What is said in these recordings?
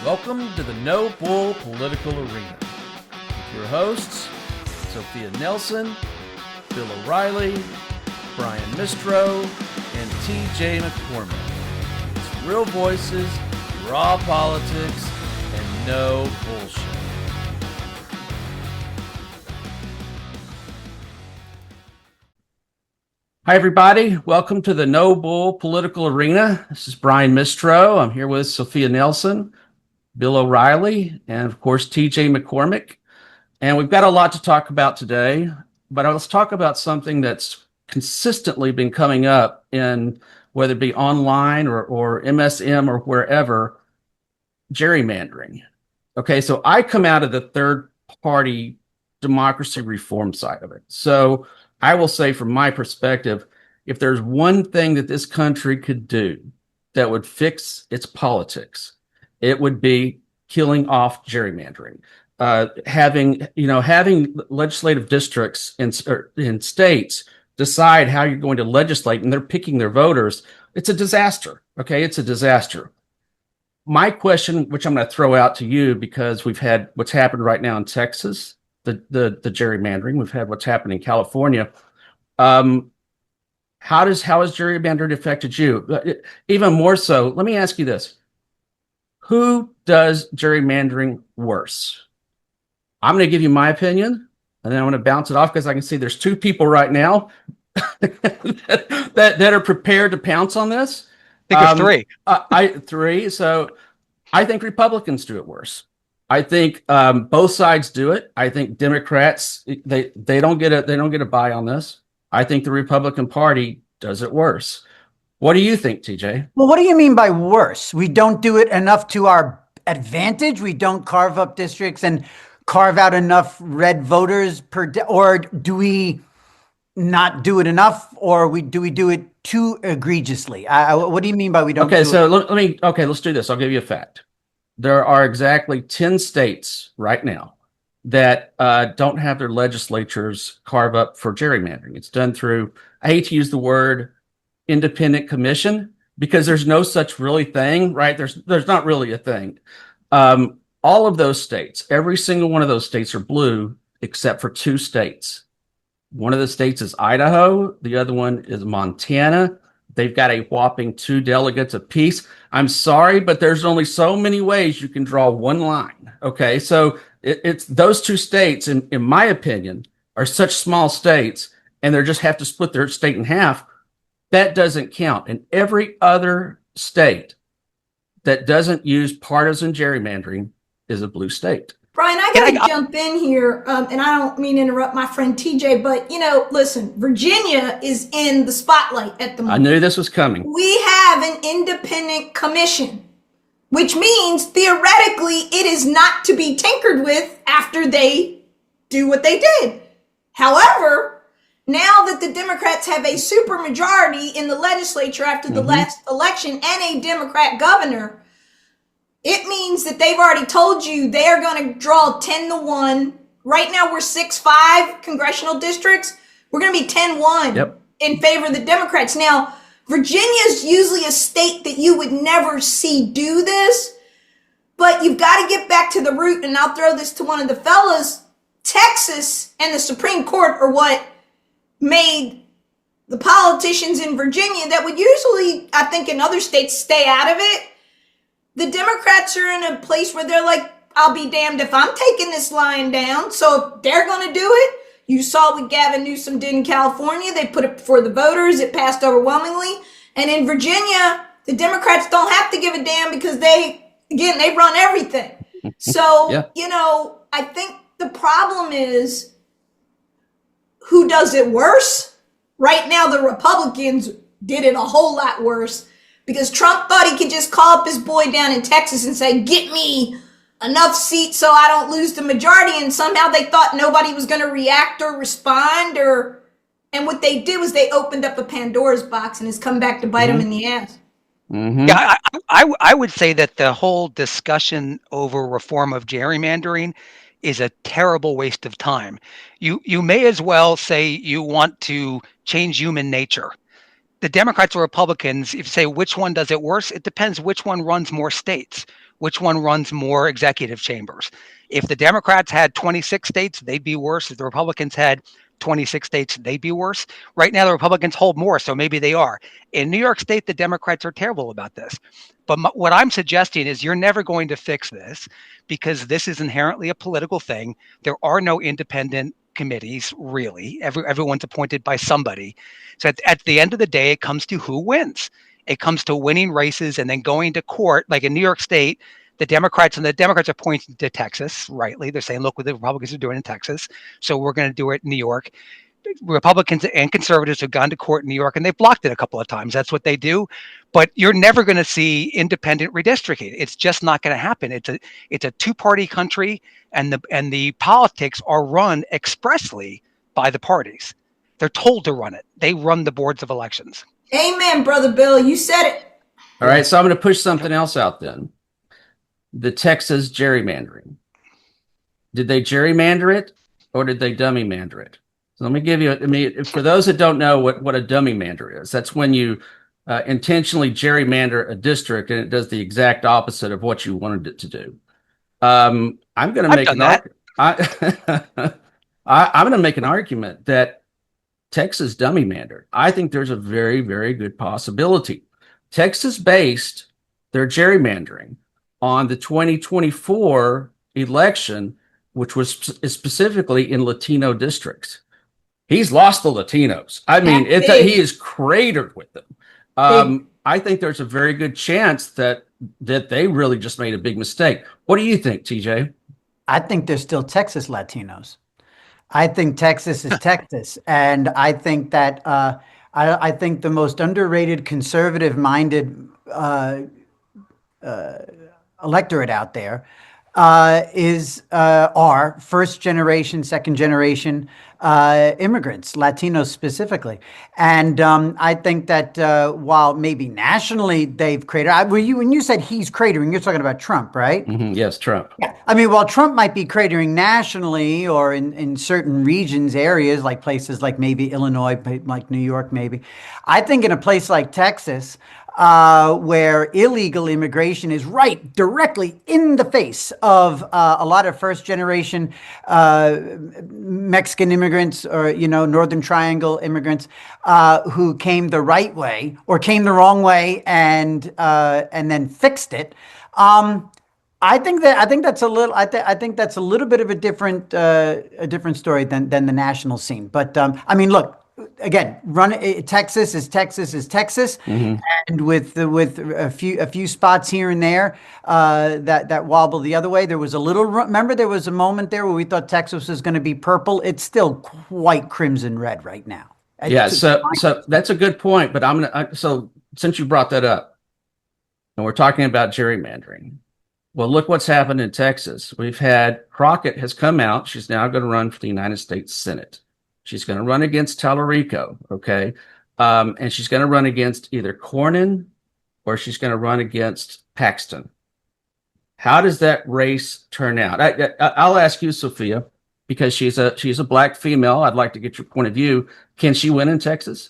Welcome to the No Bull Political Arena. With your hosts, Sophia Nelson, Bill O'Reilly, Brian Mistro, and TJ McCormick. It's real voices, raw politics, and no bullshit. Hi, everybody. Welcome to the No Bull Political Arena. This is Brian Mistro. I'm here with Sophia Nelson, Bill O'Reilly, and of course, TJ McCormick. And we've got a lot to talk about today, but let's talk about something that's consistently been coming up in whether it be online or MSM or wherever, gerrymandering. Okay, so I come out of the third party democracy reform side of it. So I will say from my perspective, if there's one thing that this country could do that would fix its politics, it would be killing off gerrymandering. Having legislative districts in states decide how you're going to legislate, and they're picking their voters. It's a disaster. Okay, it's a disaster. My question, which I'm going to throw out to you, because we've had what's happened right now in Texas, the gerrymandering. We've had what's happened in California. How has gerrymandering affected you? Even more so, let me ask you this. Who does gerrymandering worse? I'm going to give you my opinion, and then I'm going to bounce it off because I can see there's two people right now that are prepared to pounce on this. I think there's three. Three. So I think Republicans do it worse. I think both sides do it. I think Democrats they don't get a buy on this. I think the Republican Party does it worse. What do you think, TJ? Well, what do you mean by worse? We don't do it enough to our advantage? We don't carve up districts and carve out enough red voters per day? Or do we not do it enough? Or do we do it too egregiously? What do you mean by we don't do it? Let's do this. I'll give you a fact. There are exactly 10 states right now that don't have their legislatures carve up for gerrymandering. It's done through, I hate to use the word independent commission, because there's no such really thing, right? There's not really a thing. All of those states, every single one of those states are blue, except for two states. One of the states is Idaho. The other one is Montana. They've got a whopping 2 delegates apiece. I'm sorry, but there's only so many ways you can draw one line. Okay, so it's those two states, in my opinion, are such small states, and they just have to split their state in half. That doesn't count. And every other state that doesn't use partisan gerrymandering is a blue state. Brian, I got to jump in here, and I don't mean to interrupt my friend TJ, but, listen, Virginia is in the spotlight at the moment. I knew this was coming. We have an independent commission, which means theoretically it is not to be tinkered with after they do what they did. However, now that the Democrats have a supermajority in the legislature after the last election and a Democrat governor, it means that they've already told you they are going to draw 10-1. Right now, we're 6-5 congressional districts. We're going to be 10-1 in favor of the Democrats. Now, Virginia is usually a state that you would never see do this, but you've got to get back to the root, and I'll throw this to one of the fellas. Texas and the Supreme Court are what made the politicians in Virginia that would usually, I think, in other states stay out of it. The Democrats are in a place where they're like, I'll be damned if I'm taking this lying down. So if they're going to do it. You saw what Gavin Newsom did in California. They put it before the voters. It passed overwhelmingly. And in Virginia, the Democrats don't have to give a damn because they run everything. So, I think the problem is who does it worse? Right now, the Republicans did it a whole lot worse. Because Trump thought he could just call up his boy down in Texas and say, get me enough seats so I don't lose the majority. And somehow they thought nobody was going to react or respond. And what they did was they opened up a Pandora's box, and it's come back to bite them in the ass. Yeah, I would say that the whole discussion over reform of gerrymandering is a terrible waste of time. You may as well say you want to change human nature. The Democrats or Republicans, if you say which one does it worse, it depends which one runs more states. which one runs more executive chambers. If the Democrats had 26 states, they'd be worse. If the Republicans had 26 states, they'd be worse. Right now, the Republicans hold more, so maybe they are. In New York State, the Democrats are terrible about this. But what I'm suggesting is you're never going to fix this because this is inherently a political thing. There are no independent committees, really. Everyone's appointed by somebody. So at the end of the day, it comes to who wins. It comes to winning races and then going to court. Like in New York State, the Democrats are pointing to Texas, rightly. They're saying, look what the Republicans are doing in Texas, so we're going to do it in New York. Republicans and conservatives have gone to court in New York and they've blocked it a couple of times. That's what they do. But you're never going to see independent redistricting. It's just not going to happen. It's a two-party country, and the politics are run expressly by the parties. They're told to run it. They run the boards of elections. Amen, Brother Bill. You said it. All right, so I'm going to push something else out then. The Texas gerrymandering. Did they gerrymander it or did they dummy mander it? So let me give you, for those that don't know what a dummy mander is, that's when you intentionally gerrymander a district and it does the exact opposite of what you wanted it to do. I'm going to make an argument. I'm going to make an argument that Texas dummy mandered. I think there's a very, very good possibility. Texas based their gerrymandering on the 2024 election, which was specifically in Latino districts. He's lost the Latinos. I mean, he is cratered with them. I think there's a very good chance that they really just made a big mistake. What do you think, TJ? I think there's still Texas Latinos. I think Texas is Texas, and I think that I think the most underrated conservative-minded electorate out there are first generation, second generation immigrants, Latinos specifically. And I think that while maybe nationally they've cratered, when you said he's cratering, you're talking about Trump, right? Mm-hmm. Yes, Trump. Yeah. I mean, while Trump might be cratering nationally or in certain regions, areas like places like maybe Illinois, like New York, maybe, I think in a place like Texas, where illegal immigration is right directly in the face of a lot of first generation Mexican immigrants or, Northern Triangle immigrants who came the right way or came the wrong way and then fixed it. I think that's a little bit of a different story than the national scene. But I mean, look. Again, Texas is Texas, mm-hmm. And with a few spots here and there that wobble the other way. There was remember there was a moment there where we thought Texas was going to be purple. It's still quite crimson red right now. Yeah, so that's a good point. But so since you brought that up, and we're talking about gerrymandering, well, look what's happened in Texas. We've had Crockett has come out. She's now going to run for the United States Senate. She's going to run against Tallarico, okay? And she's going to run against either Cornyn or she's going to run against Paxton. How does that race turn out? I'll ask you, Sophia, because she's a black female. I'd like to get your point of view. Can she win in Texas?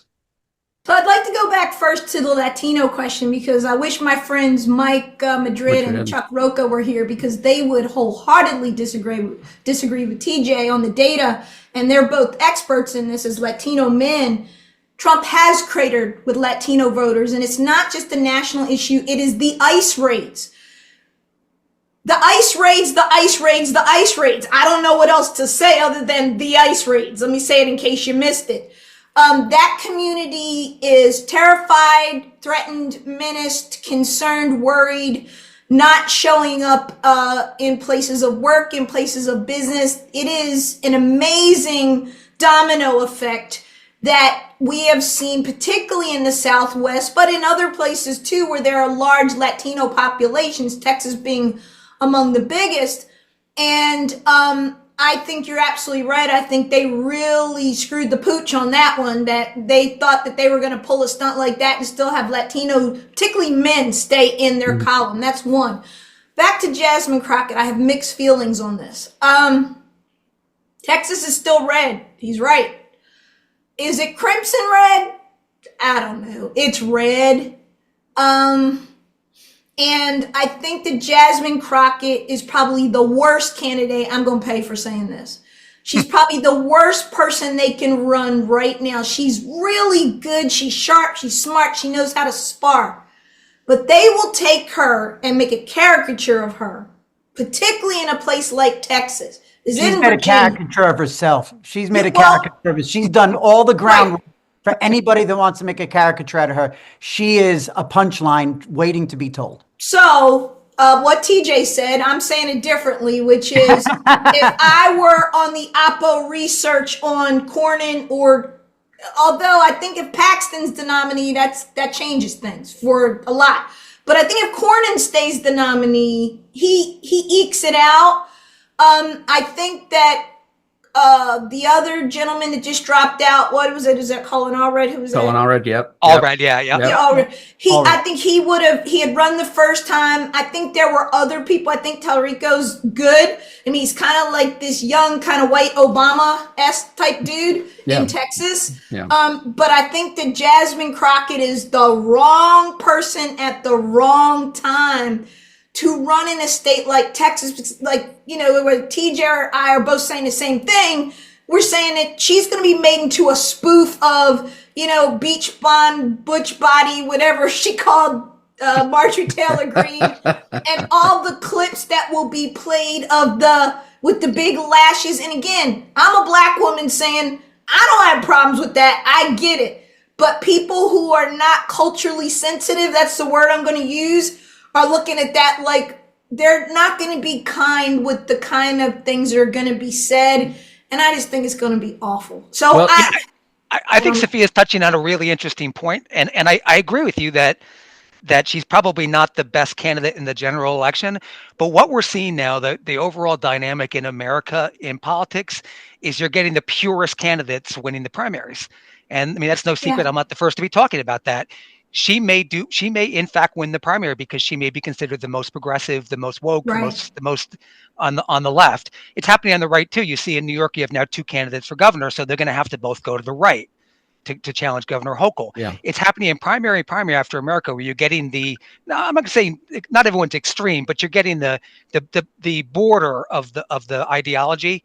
So I'd like to go back first to the Latino question because I wish my friends Mike Madrid and Chuck Roca were here because they would wholeheartedly disagree with TJ on the data, and they're both experts in this as Latino men. Trump has cratered with Latino voters, and it's not just a national issue. It is the ICE raids. The ICE raids, the ICE raids, the ICE raids. I don't know what else to say other than the ICE raids. Let me say it in case you missed it. That community is terrified, threatened, menaced, concerned, worried, not showing up in places of work, in places of business. It is an amazing domino effect that we have seen, particularly in the Southwest, but in other places too, where there are large Latino populations, Texas being among the biggest. And I think you're absolutely right. I think they really screwed the pooch on that one, that they thought that they were going to pull a stunt like that and still have Latino, particularly men, stay in their column. That's one. Back to Jasmine Crockett. I have mixed feelings on this. Texas is still red. He's right. Is it crimson red? I don't know. It's red. And I think that Jasmine Crockett is probably the worst candidate. I'm going to pay for saying this. She's probably the worst person they can run right now. She's really good. She's sharp. She's smart. She knows how to spar. But they will take her and make a caricature of her, particularly in a place like Texas. She's made a caricature of herself. She's made a caricature of it. She's done all the groundwork for anybody that wants to make a caricature out of her. She is a punchline waiting to be told. So, what TJ said, I'm saying it differently, which is if I were on the Oppo research on Cornyn, or although I think if Paxton's the nominee, that changes things for a lot. But I think if Cornyn stays the nominee, he ekes it out. I think that the other gentleman that just dropped out, what was it? Is that Colin Allred? Who was that? Colin Allred, yep. Allred, yeah. Allred. I think he had run the first time. I think there were other people. I think Tallarico's good. I mean, he's kind of like this young, kind of white Obama-esque type dude in Texas. Yeah. But I think that Jasmine Crockett is the wrong person at the wrong time to run in a state like Texas. Like, you know, where TJ or I are both saying the same thing. We're saying that she's going to be made into a spoof of, you know, Beach Blonde, Butch Body, whatever she called Marjorie Taylor Greene, and all the clips that will be played of with the big lashes. And again, I'm a black woman saying, I don't have problems with that. I get it. But people who are not culturally sensitive, that's the word I'm going to use, are looking at that like they're not going to be kind with the kind of things that are going to be said. And I just think it's going to be awful. So well, I think Sophia's touching on a really interesting point. And I agree with you that she's probably not the best candidate in the general election. But what we're seeing now, the overall dynamic in America in politics, is you're getting the purest candidates winning the primaries. And I mean, that's no secret. Yeah. I'm not the first to be talking about that. She may in fact win the primary because she may be considered the most progressive, the most woke, the most on the left. It's happening on the right too. You see in New York, you have now two candidates for governor, so they're going to have to both go to the right to challenge Governor Hochul. Yeah. It's happening in primary after America, where you're getting I'm not going to say not everyone's extreme, but you're getting the border of the ideology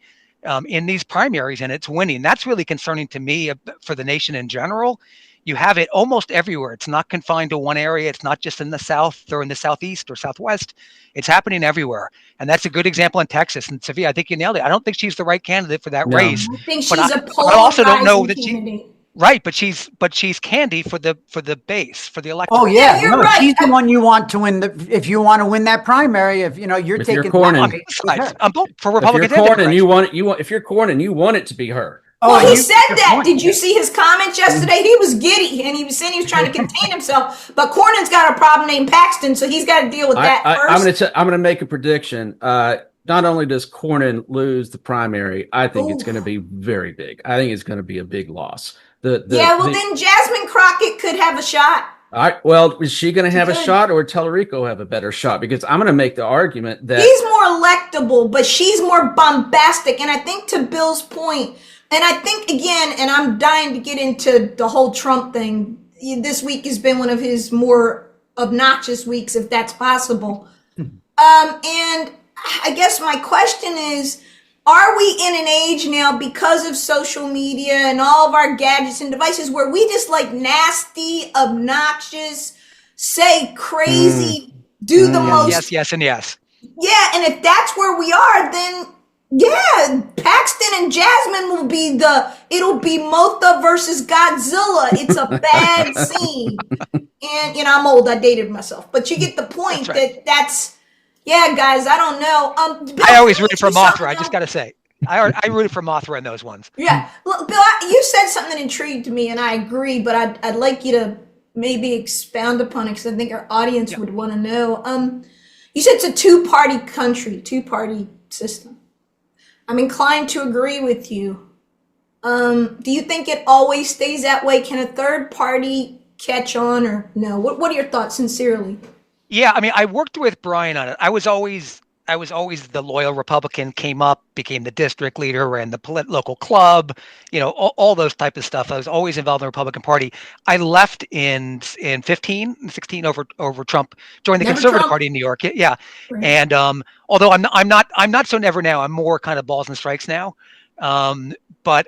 in these primaries, and it's winning. That's really concerning to me for the nation in general. You have it almost everywhere. It's not confined to one area. It's not just in the South or in the Southeast or Southwest. It's happening everywhere. And that's a good example in Texas. And Sophia, I think you nailed it. I don't think she's the right candidate for that race. I think she's a polarizing I also don't know that candidate. Right, but she's candy for the base, for the electorate. Oh yeah, you're right. She's the one you want to win if you want to win that primary. If you know you're taking Cornyn, I'm both for Republican. If you're Cornyn, if you're Cornyn, you want it to be her. Well, he said that. Did you see his comments yesterday? He was giddy, and he was saying he was trying to contain himself. But Cornyn's got a problem named Paxton, so he's got to deal with that first. I'm going to make a prediction. Not only does Cornyn lose the primary, I think it's going to be very big. I think it's going to be a big loss. Then Jasmine Crockett could have a shot. All right. Well, is she going to have a shot, or Tallarico have a better shot? Because I'm going to make the argument that he's more electable, but she's more bombastic. And I think to Bill's point, and I think again, and I'm dying to get into the whole Trump thing. This week has been one of his more obnoxious weeks, if that's possible. And I guess my question is, are we in an age now, because of social media and all of our gadgets and devices, where we just like nasty, obnoxious, say crazy, do the most? Yes, and yes. Yeah, and if that's where we are, then yeah, Paxton and Jasmine it'll be Motha versus Godzilla. It's a bad scene. And, you know, I'm old. I dated myself. But you get the point. Yeah, guys, I don't know. Bill, I always rooted for Mothra. I just got to say, I rooted for Mothra in those ones. Yeah, look, Bill, you said something that intrigued me, and I agree. But I'd like you to maybe expound upon it, because I think our audience would want to know. You said it's a two-party country, two-party system. I'm inclined to agree with you. Do you think it always stays that way? Can a third party catch on, or no? What are your thoughts, sincerely? Yeah, I mean, I worked with Brian on it. I was always was always the loyal Republican, came up, became the district leader, ran the local club, all those type of stuff. I was always involved in the Republican Party. I left in 16 over Trump, joined the Never Conservative Trump. Party in New York. Yeah. Right. And although I'm not so never now, I'm more kind of balls and strikes now. But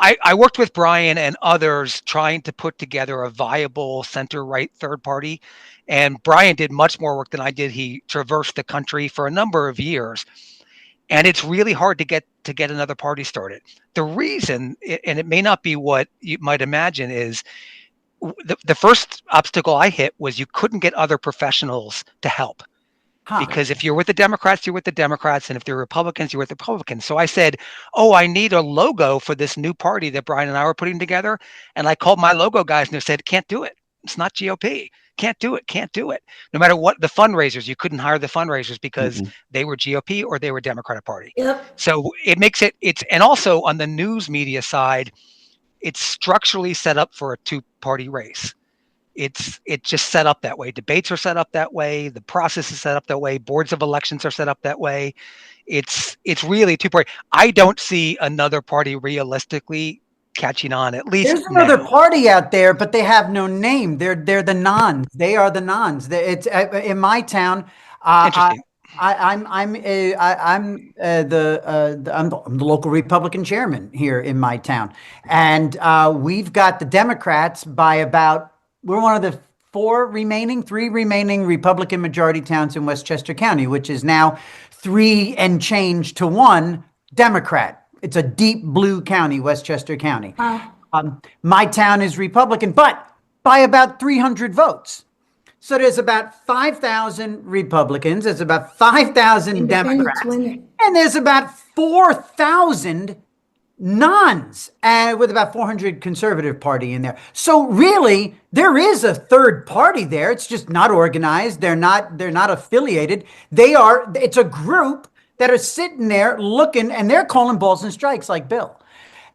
I worked with Brian and others trying to put together a viable center-right third party. And Brian did much more work than I did. He traversed the country for a number of years. And it's really hard to get another party started. The reason, and it may not be what you might imagine, is the first obstacle I hit was you couldn't get other professionals to help. Because if you're with the Democrats, you're with the Democrats. And if they're Republicans, you're with the Republicans. So I said, oh, I need a logo for this new party that Brian and I were putting together. And I called my logo guys and they said, can't do it. It's not GOP. Can't do it. Can't do it. No matter what the fundraisers, you couldn't hire the fundraisers because they were GOP or they were Democratic Party. Yep. So it makes and also on the news media side, it's structurally set up for a two-party race. It's just set up that way. Debates are set up that way. The process is set up that way. Boards of elections are set up that way. It's really two-party. I don't see another party realistically catching on, at least There's another now. party out there, but they have no name. They're the Nons. They are the Nons. It's in my town. Interesting. I'm the local Republican chairman here in my town, and we've got the Democrats by about. We're one of the three remaining Republican majority towns in Westchester County, which is now 3 and change to 1 Democrat. It's a deep blue county, Westchester County. My town is Republican, but by about 300 votes. So there's about 5,000 Republicans, there's about 5,000 Democrats, and there's about 4,000 Nons, and with about 400 Conservative Party in there. So really, there is a third party there. It's just not organized. They're not affiliated. It's a group that are sitting there looking, and they're calling balls and strikes like Bill.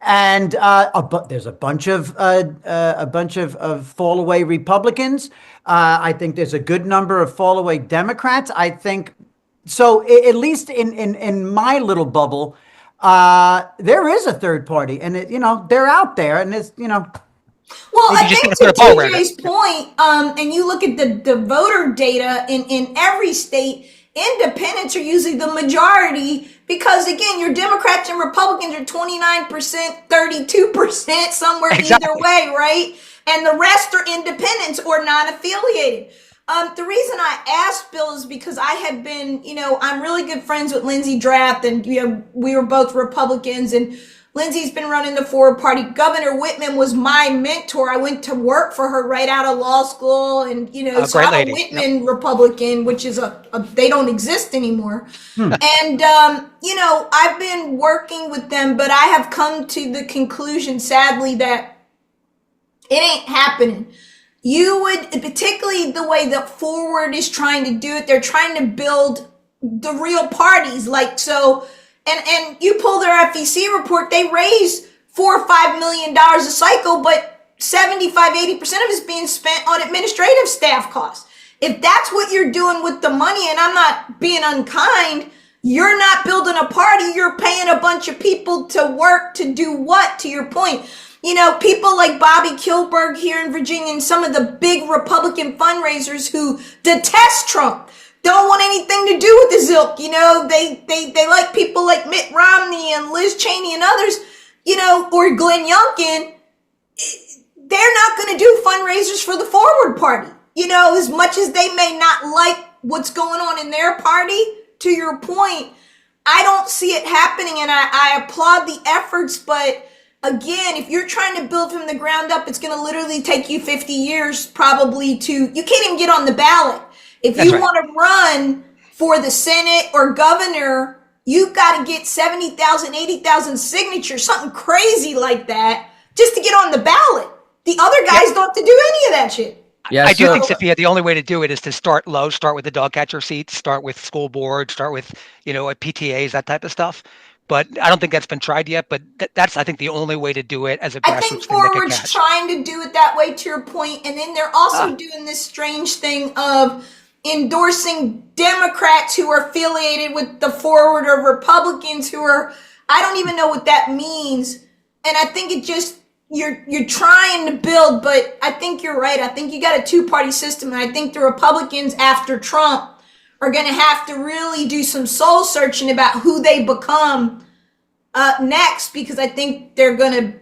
And there's a bunch of fall away Republicans. I think there's a good number of fall away Democrats. I think so. At least in my little bubble, there is a third party, and they're out there, and it's Well, I think to TJ's point, and you look at the voter data in every state, independents are usually the majority because, again, your Democrats and Republicans are 29%, 32%, somewhere either way, right? And the rest are independents or non-affiliated. The reason I asked Bill is because I had been, I'm really good friends with Lindsey Draft, and we were both Republicans, and Lindsey's been running the forward party. Governor Whitman was my mentor. I went to work for her right out of law school, and so I'm a Whitman Republican, which is they don't exist anymore. And I've been working with them, but I have come to the conclusion, sadly, that it ain't happening. You would, particularly the way that Forward is trying to do it, they're trying to build the real parties, and you pull their FEC report, they raise $4 or $5 million a cycle, but 75-80% of it is being spent on administrative staff costs. If that's what you're doing with the money, and I'm not being unkind, you're not building a party, you're paying a bunch of people to work to do what, to your point. People like Bobby Kilberg here in Virginia and some of the big Republican fundraisers who detest Trump, don't want anything to do with the Zilk. They like people like Mitt Romney and Liz Cheney and others, or Glenn Youngkin. They're not going to do fundraisers for the Forward Party. As much as they may not like what's going on in their party, to your point, I don't see it happening, and I applaud the efforts, but again, if you're trying to build from the ground up, it's going to literally take you 50 years probably you can't even get on the ballot. If you want to run for the Senate or governor, you've got to get 70,000, 80,000 signatures, something crazy like that, just to get on the ballot. The other guys don't have to do any of that shit. Yeah, I do think, Sophia, the only way to do it is to start low, start with the dog catcher seats, start with school boards, start with, PTAs, that type of stuff. But I don't think that's been tried yet. But that's, I think, the only way to do it as a grassroots thing. I think Forward's trying to do it that way, to your point. And then they're also doing this strange thing of, endorsing Democrats who are affiliated with the forward, or Republicans who are, I don't even know what that means. And I think it just, you're trying to build, but I think you're right. I think you got a two-party system, and I think the Republicans after Trump are going to have to really do some soul searching about who they become next, because I think they're going to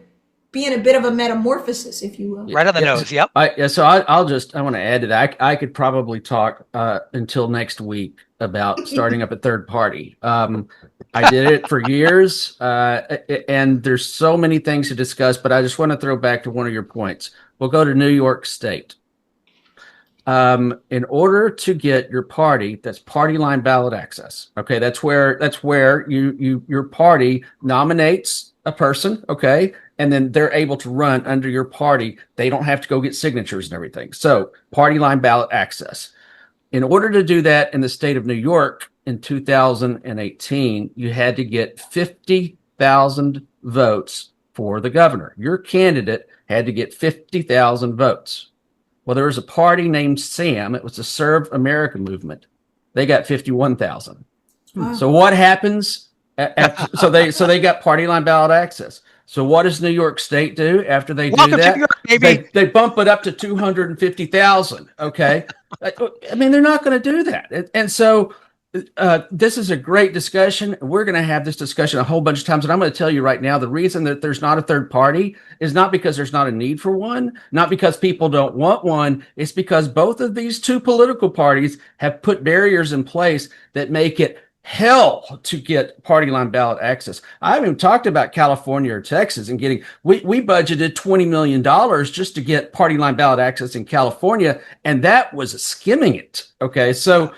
be in a bit of a metamorphosis, if you will. Right on the nose. Yep. So I want to add to that. I could probably talk until next week about starting up a third party. I did it for years, and there's so many things to discuss, but I just want to throw back to one of your points. We'll go to New York State. In order to get your party, that's party line ballot access. Okay, that's where your party nominates a person. Okay, and then they're able to run under your party. They don't have to go get signatures and everything. So party line ballot access. In order to do that in the state of New York in 2018, you had to get 50,000 votes for the governor. Your candidate had to get 50,000 votes. Well, there was a party named SAM. It was the Serve America movement. They got 51,000. Wow. So what happens? So they got party line ballot access. So what does New York State do after they Welcome do to that? New York, baby. They bump it up to 250,000. Okay, I mean they're not going to do that, and so this is a great discussion. We're going to have this discussion a whole bunch of times, and I'm going to tell you right now the reason that there's not a third party is not because there's not a need for one, not because people don't want one. It's because both of these two political parties have put barriers in place that make it hell to get party line ballot access. I haven't even talked about California or Texas and getting, we budgeted $20 million just to get party line ballot access in California, and that was skimming it. Okay, so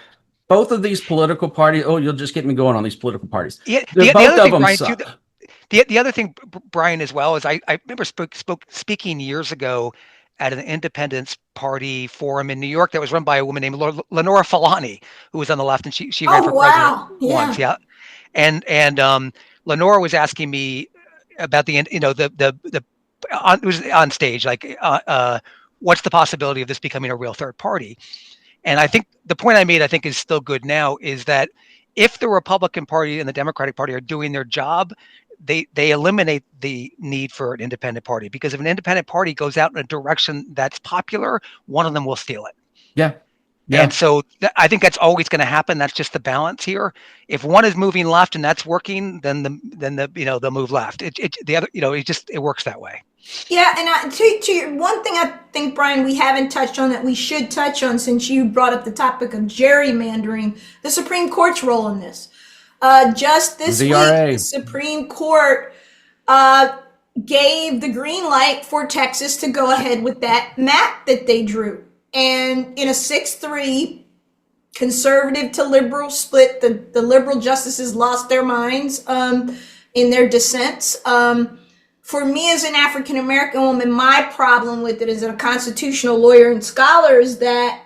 both of these political parties, you'll just get me going on these political parties. Yeah, Both other of thing, them Brian, suck. The other thing, Brian, as well, is I remember speaking years ago at an Independence Party forum in New York that was run by a woman named Lenora Falani, who was on the left, and she ran for president once. Yeah, and Lenora was asking me about it was on stage, like what's the possibility of this becoming a real third party? And I think the point I made, I think, is still good now, is that if the Republican Party and the Democratic Party are doing their job, they eliminate the need for an independent party, because if an independent party goes out in a direction that's popular, one of them will steal it. Yeah. And so I think that's always going to happen. That's just the balance here. If one is moving left and that's working, then they'll move left. It works that way. Yeah, and to your one thing, I think, Brian, we haven't touched on that we should touch on, since you brought up the topic of gerrymandering, the Supreme Court's role in this. Just this week, the Supreme Court gave the green light for Texas to go ahead with that map that they drew. And in a 6-3 conservative to liberal split, the liberal justices lost their minds in their dissents. For me, as an African-American woman, my problem with it as a constitutional lawyer and scholar is that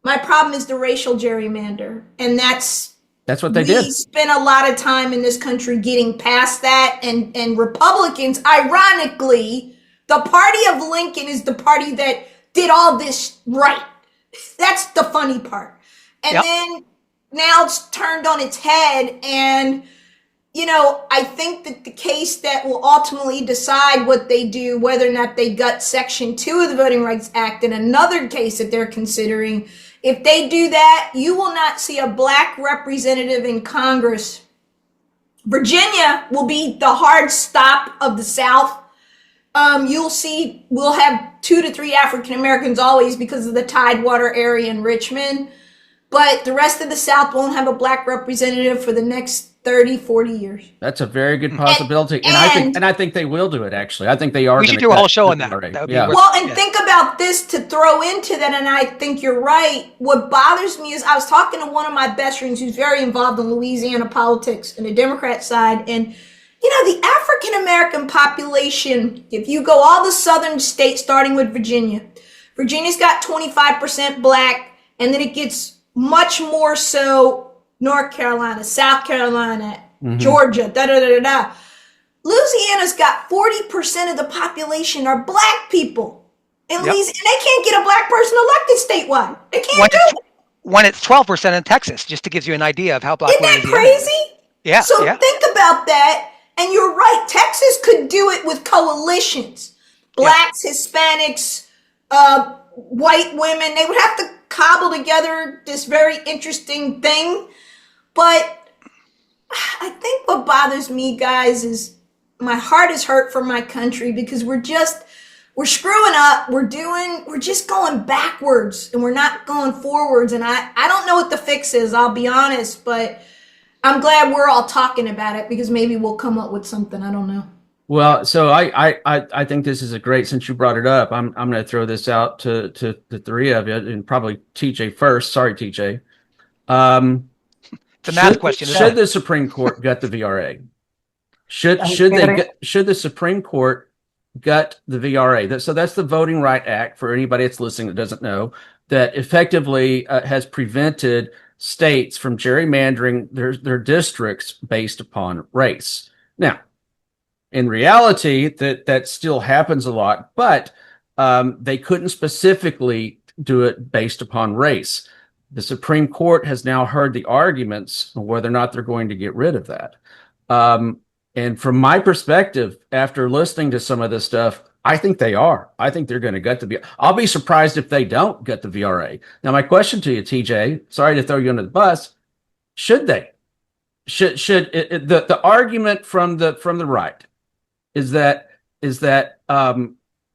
my problem is the racial gerrymander. And that's what they did. We spent a lot of time in this country getting past that. And Republicans, ironically, the party of Lincoln is the party that did all this right. That's the funny part. And then now it's turned on its head. And I think that the case that will ultimately decide what they do, whether or not they gut Section 2 of the Voting Rights Act, and another case that they're considering, if they do that, you will not see a black representative in Congress. Virginia will be the hard stop of the South. You'll see we'll have 2 to 3 African Americans always because of the Tidewater area in Richmond. But the rest of the South won't have a black representative for the next 30, 40 years. That's a very good possibility. And I think they will do it, actually. I think they are. We should do a whole show on that. Think about this to throw into that, and I think you're right. What bothers me is I was talking to one of my best friends who's very involved in Louisiana politics and the Democrat side, and the African-American population, if you go all the southern states, starting with Virginia's got 25% black, and then it gets much more so North Carolina, South Carolina, Georgia, Louisiana's got 40% of the population are black people. And they can't get a black person elected statewide. They can't do it. when it's 12% in Texas, just to give you an idea of how black Isn't that Louisiana is. crazy? Yeah, So yeah. think about that. And you're right. Texas could do it with coalitions. Blacks, Hispanics, white women. They would have to cobble together this very interesting thing. But I think what bothers me, guys, is my heart is hurt for my country because we're screwing up. We're just going backwards and we're not going forwards. And I don't know what the fix is, I'll be honest, but I'm glad we're all talking about it because maybe we'll come up with something. I don't know. Well, so I think this is a great, since you brought it up, I'm going to throw this out to the three of you and probably TJ first. Sorry, TJ. It's a math question. Should the Supreme Court gut the VRA? Should the Supreme Court gut the VRA? So that's the Voting Right Act, for anybody that's listening that doesn't know, that effectively has prevented states from gerrymandering their districts based upon race. Now, in reality, that still happens a lot, but they couldn't specifically do it based upon race. The Supreme Court has now heard the arguments on whether or not they're going to get rid of that. And from my perspective, after listening to some of this stuff, I think they are. I think they're going to gut the VRA. I'll be surprised if they don't gut the VRA. Now, my question to you, TJ, sorry to throw you under the bus, should they? The argument from the right is that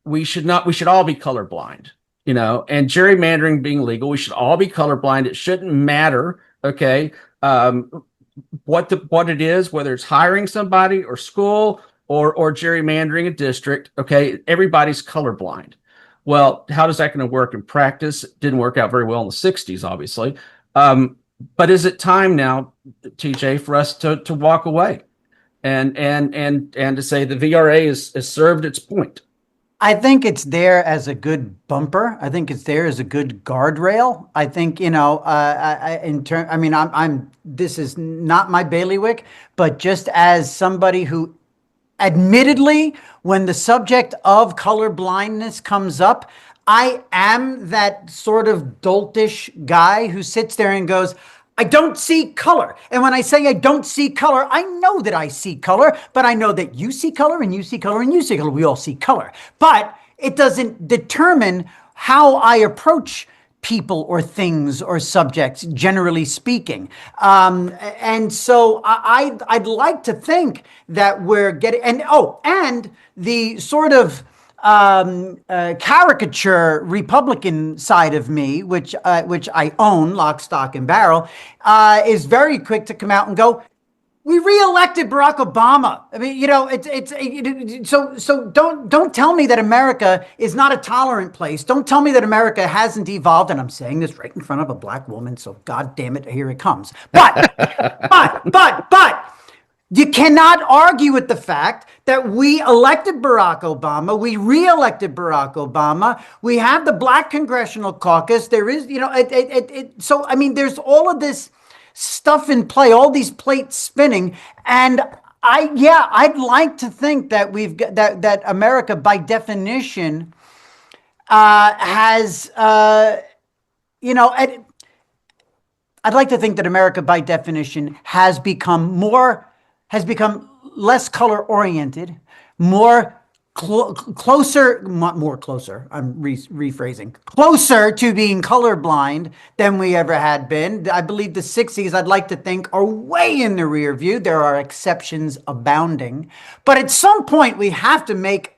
we should all be colorblind, and gerrymandering being legal, we should all be colorblind. It shouldn't matter, okay, what it is, whether it's hiring somebody or school or gerrymandering a district, okay, everybody's colorblind. Well, how is that going to work in practice? It didn't work out very well in the 60s, obviously. But is it time now, TJ, for us to walk away and to say the VRA has served its point? I think it's there as a good bumper. I think it's there as a good guardrail. I think, this is not my bailiwick, but just as somebody who admittedly, when the subject of color blindness comes up, I am that sort of doltish guy who sits there and goes, I don't see color. And when I say I don't see color, I know that I see color, but I know that you see color and you see color and you see color. We all see color. But it doesn't determine how I approach people or things or subjects, generally speaking. And so I'd like to think that we're getting, and the sort of caricature Republican side of me, which I own, lock, stock, and barrel, is very quick to come out and go, we reelected Barack Obama. I mean, so don't tell me that America is not a tolerant place. Don't tell me that America hasn't evolved. And I'm saying this right in front of a black woman, so God damn it, here it comes. But you cannot argue with the fact that we elected Barack Obama. We reelected Barack Obama. We have the Black Congressional Caucus. There is, so I mean, there's all of this stuff in play, all these plates spinning. And I'd like to think that we've got that America by definition has, I'd like to think that America by definition has become less color oriented, closer, I'm rephrasing, closer to being colorblind than we ever had been. I believe the 60s, I'd like to think, are way in the rear view. There are exceptions abounding. But at some point, we have to make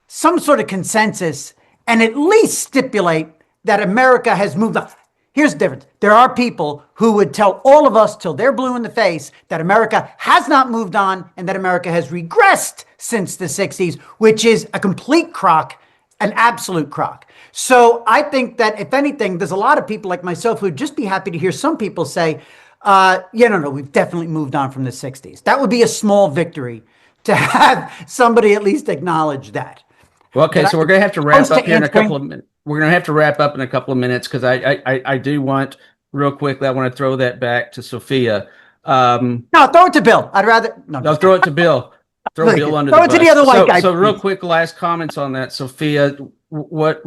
some sort of consensus and at least stipulate that America has moved on. Here's the difference. There are people who would tell all of us till they're blue in the face that America has not moved on and that America has regressed since the 60s, which is a complete crock, an absolute crock. So I think that if anything, there's a lot of people like myself who'd just be happy to hear some people say, no, we've definitely moved on from the 60s. That would be a small victory to have somebody at least acknowledge that. Well, okay, so we're going to have to wrap up here in a couple of minutes. We're going to have to wrap up in a couple of minutes because I do want, real quickly, I want to throw that back to Sophia. No, throw it to Bill. I'd rather... No, throw it to Bill. Throw Bill under the bus. Throw it to the other white guy. So real quick, last comments on that, Sophia. What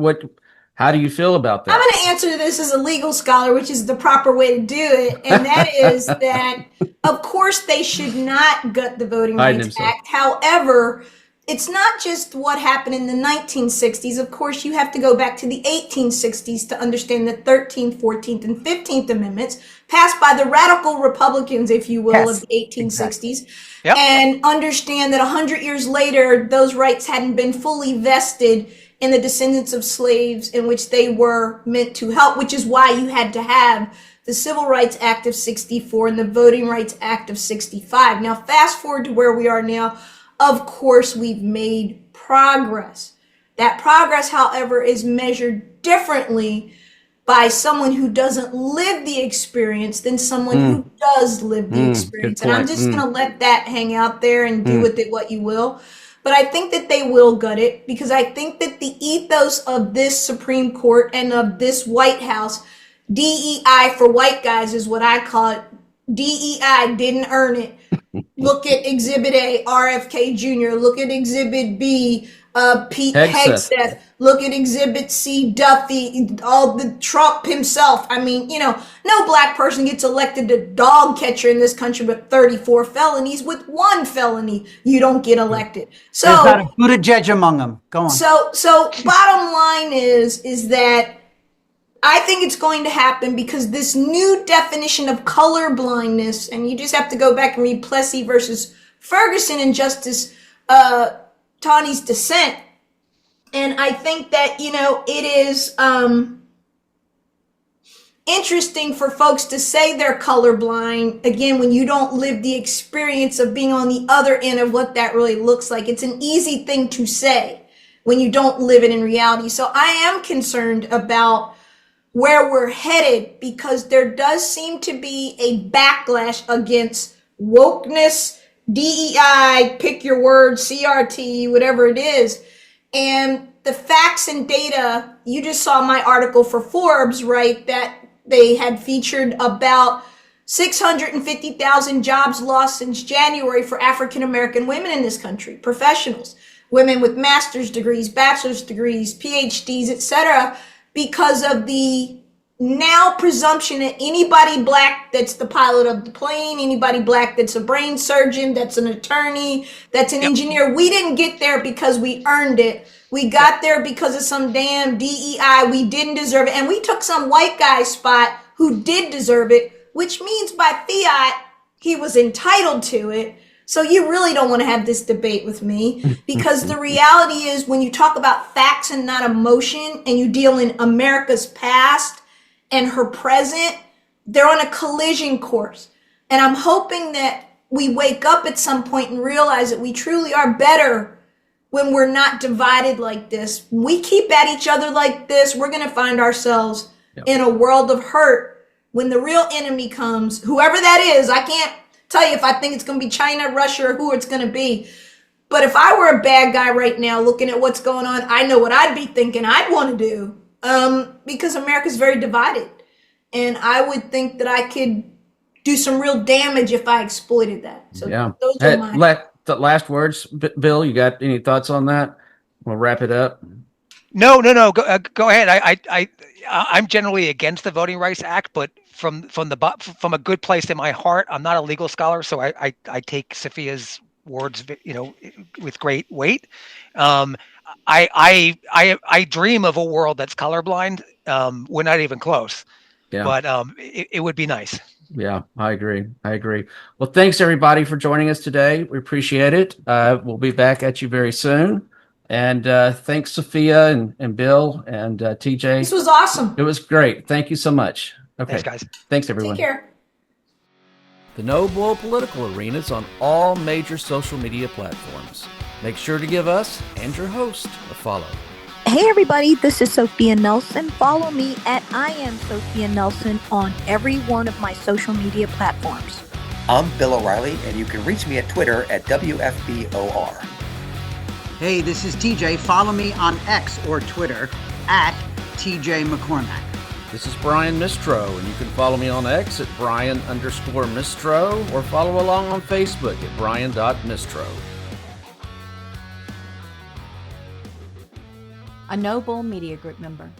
How do you feel about I'm that? going to answer this as a legal scholar, which is the proper way to do it. And that is that, of course, they should not gut the Voting Biden Rights himself. Act. However, it's not just what happened in the 1960s. Of course, you have to go back to the 1860s to understand the 13th, 14th, and 15th Amendments passed by the radical Republicans, if you will, of the 1860s. Yep. And understand that 100 years later, those rights hadn't been fully vested in the descendants of slaves in which they were meant to help, which is why you had to have the Civil Rights Act of 64 and the Voting Rights Act of 65. Now, fast forward to where we are now. Of course, we've made progress. That progress, however, is measured differently by someone who doesn't live the experience than someone who does live the experience. And I'm just going to let that hang out there and do with it what you will. But I think that they will gut it, because I think that the ethos of this Supreme Court and of this White House, DEI for white guys is what I call it. DEI didn't earn it. Look at Exhibit A, RFK Jr. Look at Exhibit B, Pete Hegseth. Look at Exhibit C, Duffy, all the Trump himself. I mean, no black person gets elected a dog catcher in this country with 34 felonies. With one felony, you don't get elected. So there's not a Buttigieg among them. Go on. So bottom line is that I think it's going to happen because this new definition of color blindness, and you just have to go back and read Plessy versus Ferguson and Justice Taney's dissent. And I think that, it is interesting for folks to say they're colorblind, again, when you don't live the experience of being on the other end of what that really looks like. It's an easy thing to say when you don't live it in reality. So I am concerned about where we're headed, because there does seem to be a backlash against wokeness, DEI, pick your word, CRT, whatever it is. And the facts and data, you just saw my article for Forbes, right, that they had featured about 650,000 jobs lost since January for African-American women in this country, professionals, women with master's degrees, bachelor's degrees, PhDs, etc., because of the now presumption that anybody black that's the pilot of the plane, anybody black that's a brain surgeon, that's an attorney, that's an engineer, we didn't get there because we earned it. We got there because of some damn DEI. We didn't deserve it. And we took some white guy's spot who did deserve it, which means by fiat, he was entitled to it. So you really don't want to have this debate with me, because the reality is when you talk about facts and not emotion, and you deal in America's past and her present, they're on a collision course. And I'm hoping that we wake up at some point and realize that we truly are better when we're not divided like this. We keep at each other like this, we're going to find ourselves in a world of hurt when the real enemy comes, whoever that is. I can't tell you if I think it's going to be China, Russia, or who it's going to be. But if I were a bad guy right now looking at what's going on, I know what I'd be thinking I'd want to do, because America's very divided. And I would think that I could do some real damage if I exploited that. So those are my... The last words, Bill, you got any thoughts on that? We'll wrap it up. No. Go ahead. I'm generally against the Voting Rights Act, but from a good place in my heart, I'm not a legal scholar, so I take Sophia's words, with great weight. I dream of a world that's colorblind. We're not even close, but it would be nice. Yeah, I agree. Well, thanks everybody for joining us today. We appreciate it. We'll be back at you very soon. And thanks, Sophia and Bill and TJ. This was awesome. It was great. Thank you so much. Okay. Thanks, guys. Thanks, everyone. Take care. The No Bull Political Arena is on all major social media platforms. Make sure to give us and your host a follow. Hey everybody, this is Sophia Nelson. Follow me at I am Sophia Nelson on every one of my social media platforms. I'm Bill O'Reilly, and you can reach me at Twitter at WFBOR. Hey, this is TJ. Follow me on X or Twitter at TJ McCormack. This is Brian Mistro, and you can follow me on X at Brian_Mistro, or follow along on Facebook at Brian.Mistro. A No Bull Media Group member.